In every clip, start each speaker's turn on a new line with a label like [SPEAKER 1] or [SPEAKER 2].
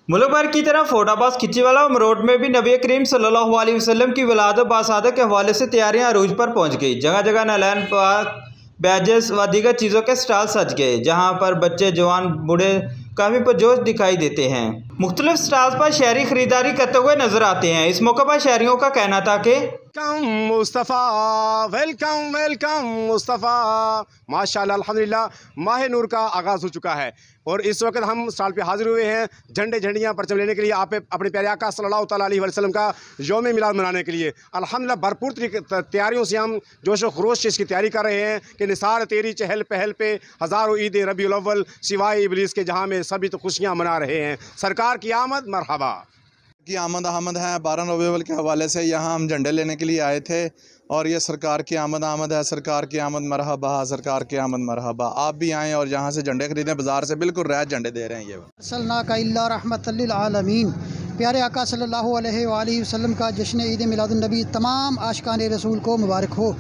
[SPEAKER 1] मुल्क भर की तरह फोर्ट अब्बास खिच्चीवाला और मरोट में भी नबी करीम सल्लल्लाहु अलैहि वसल्लम की विलादत बासादत के हवाले से तैयारियां अरूज पर पहुंच गई। जगह जगह नालैन पाक बैजेस व दीगर चीज़ों के स्टॉल सज गए, जहां पर बच्चे जवान बूढ़े काफ़ी पुरजोश दिखाई देते हैं। मुख्तलिफ स्टॉल्स पर शहरी खरीदारी करते हुए नजर आते हैं। इस मौके पर शहरियों का कहना था कि
[SPEAKER 2] मुस्तफ़ा वेलकम वेलकम मुस्तफ़ा माशाल्लाह अल्हम्दुलिल्लाह माह नूर का आगाज़ हो चुका है और इस वक्त हम स्टॉल पे हाजिर हुए हैं झंडियाँ परचम लेने के लिए, आप अपने प्यारे आका सल्लल्लाहु ताला अलैहि वसल्लम का यौम मिलाद मनाने के लिए। अल्हम्दुलिल्लाह भरपूर तैयारियों से हम जोश व खरोश से इसकी तैयारी कर रहे हैं कि निसार तेरी चहल पहल पे हज़ारों ईद रबीउल अव्वल सिवाय इबलीस के, जहाँ में सभी तो खुशियाँ मना रहे हैं। सरकार की आमद मरहबा
[SPEAKER 3] की आमद है। 12 नवंबर के हवाले से यहाँ हम झंडे लेने के लिए आए थे और ये सरकार की आमद है। सरकार की आमद मरहबा, सरकार की आमद मरहबा। आप भी आएँ और यहाँ से झंडे खरीदें, बाज़ार से बिल्कुल रैत झंडे दे रहे हैं। ये
[SPEAKER 4] सल्लल्लाहु इल्ला रहमतल लिल आलमीन, प्यारे आका सल्लल्लाहु अलैहि वसल्लम का जश्न ईद मिलादुन नबी तमाम आशिकान रसूल को मुबारक हो।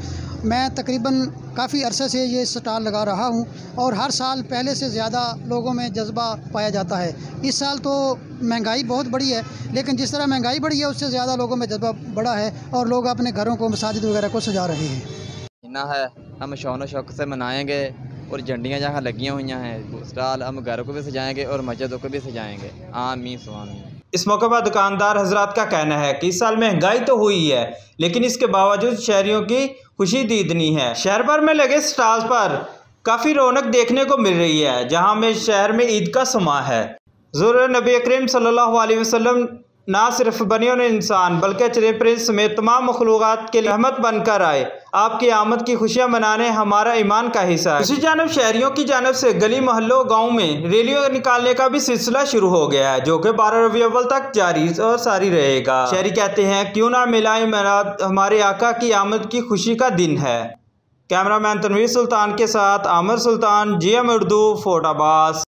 [SPEAKER 4] मैं तकरीबन काफ़ी अरसे से ये स्टॉल लगा रहा हूँ और हर साल पहले से ज़्यादा लोगों में जज्बा पाया जाता है। इस साल तो महंगाई बहुत बड़ी है, लेकिन जिस तरह महंगाई बढ़ी है उससे ज़्यादा लोगों में जज्बा बड़ा है और लोग अपने घरों को, मसाजिद वगैरह को सजा रहे हैं।
[SPEAKER 5] इन्ना है, हम शौन शौक से मनाएंगे और झंडियाँ जहाँ लगी हुई हैं स्टॉल हम घरों को भी सजाएंगे और मस्जिदों को भी सजाएंगे। आमीन सुभान।
[SPEAKER 1] इस मौके पर दुकानदार हजरात का कहना है कि इस साल महंगाई तो हुई है, लेकिन इसके बावजूद शहरियों की खुशी दीदनी है। शहर भर में लगे स्टॉल्स पर काफ़ी रौनक देखने को मिल रही है, जहां में शहर में ईद का समा है। ज़ुर नबी करीम सल्लल्लाहु अलैहि वसल्लम ना सिर्फ बनी और इंसान बल्कि चरे परिंद समेत तमाम मखलूक़ात के लिए रहमत बनकर आए। आपकी आमद की खुशियां मनाने हमारा ईमान का हिस्सा है। दूसरी जानब शहरियों की जानब से गली मोहल्लों गाँव में रैलियों निकालने का भी सिलसिला शुरू हो गया है, जो कि 12 रबीउल अव्वल तक जारी और सारी रहेगा। शहरी कहते हैं क्यों ना मिलाए मिलाद हमारे आका की आमद की खुशी का दिन है। कैमरामैन तनवीर सुल्तान के साथ आमिर सुल्तान, GM उर्दू, फोर्ट अब्बास।